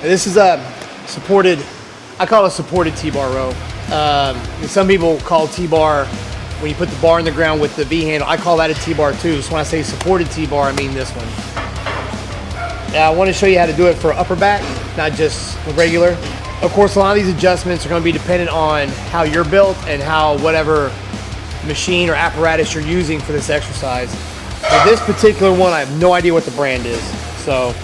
This is a supported, I call it a supported T-bar row. Some people call T-bar, when you put the bar in the ground with the V handle, I call that a T-bar too. So when I say supported T-bar, I mean this one. I want to show you how to do it for upper back, not just regular. Of course, a lot of these adjustments are going to be dependent on how you're built and how whatever machine or apparatus you're using for this exercise. For this particular one, I have no idea what the brand is. So,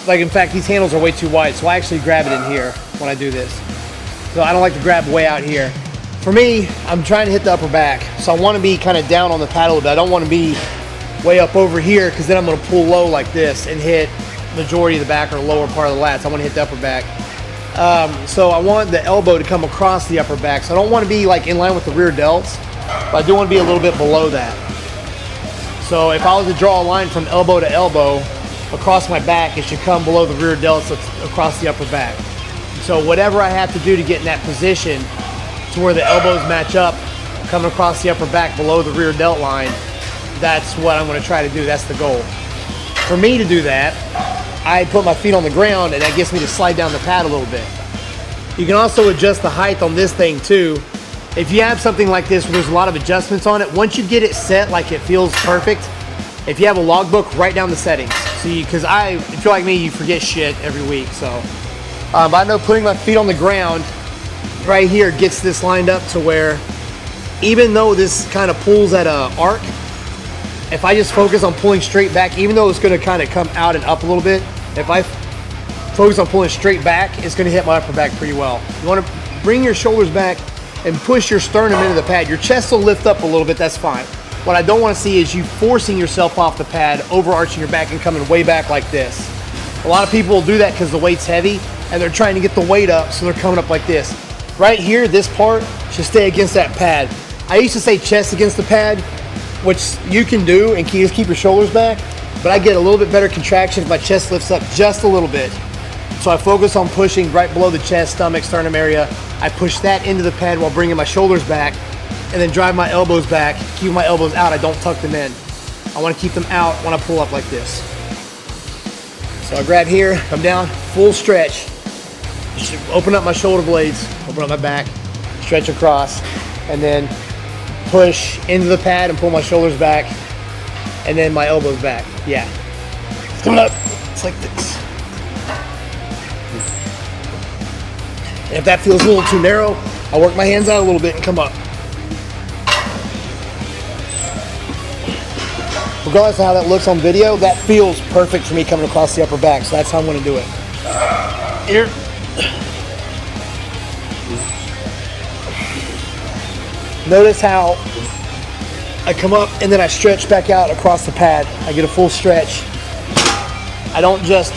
like in fact, these handles are way too wide, so I actually grab it in here when I do this. So I don't like to grab way out here. For me, I'm trying to hit the upper back, so I want to be kind of down on the pad a little bit. I don't want to be way up over here, because then I'm going to pull low like this and hit majority of the back or lower part of the lats. I want to hit the upper back. So I want the elbow to come across the upper back. So I don't want to be like in line with the rear delts, but I do want to be a little bit below that. So if I was to draw a line from elbow to elbow across my back, it should come below the rear delts across the upper back. So whatever I have to do to get in that position to where the elbows match up, coming across the upper back below the rear delt line, that's what I'm going to try to do. That's the goal. For me to do that, I put my feet on the ground, and that gets me to slide down the pad a little bit. You can also adjust the height on this thing too. If you have something like this where there's a lot of adjustments on it, once you get it set like it feels perfect, if you have a logbook, write down the settings. See, because if you're like me, you forget shit every week. So I know putting my feet on the ground right here gets this lined up to where, even though this kind of pulls at an arc, if I just focus on pulling straight back, even though it's going to kind of come out and up a little bit, if I focus on pulling straight back, it's going to hit my upper back pretty well. You want to bring your shoulders back and push your sternum into the pad. Your chest will lift up a little bit, that's fine. What I don't want to see is you forcing yourself off the pad, overarching your back and coming way back like this. A lot of people will do that because the weight's heavy and they're trying to get the weight up, so they're coming up like this. Right here, this part should stay against that pad. I used to say chest against the pad, which you can do and just keep your shoulders back, but I get a little bit better contraction if my chest lifts up just a little bit. So I focus on pushing right below the chest, stomach, sternum area. I push that into the pad while bringing my shoulders back, and then drive my elbows back, keep my elbows out. I don't tuck them in. I want to keep them out when I pull up like this. So I grab here, come down, full stretch. Open up my shoulder blades, open up my back, stretch across, and then push into the pad and pull my shoulders back, and then my elbows back. Yeah. It's coming up. It's like this. And if that feels a little too narrow, I'll work my hands out a little bit and come up. Regardless of how that looks on video, that feels perfect for me coming across the upper back, so that's how I'm going to do it. Here. Notice how I come up and then I stretch back out across the pad. I get a full stretch. I don't just,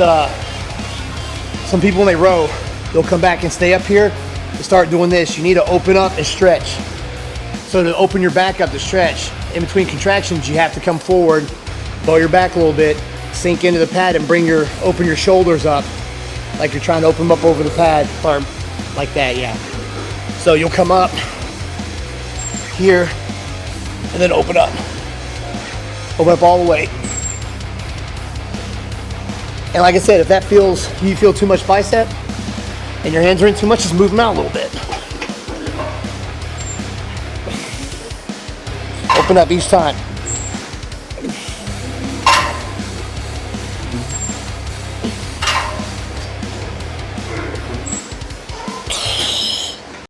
some people when they row, they'll come back and stay up here and start doing this. You need to open up and stretch. So to open your back up to stretch, in between contractions, you have to come forward, bow your back a little bit, sink into the pad and open your shoulders up like you're trying to open them up over the pad, or like that, yeah. So you'll come up here and then open up all the way. And like I said, if that you feel too much bicep and your hands are in too much, just move them out a little bit. Open up each time.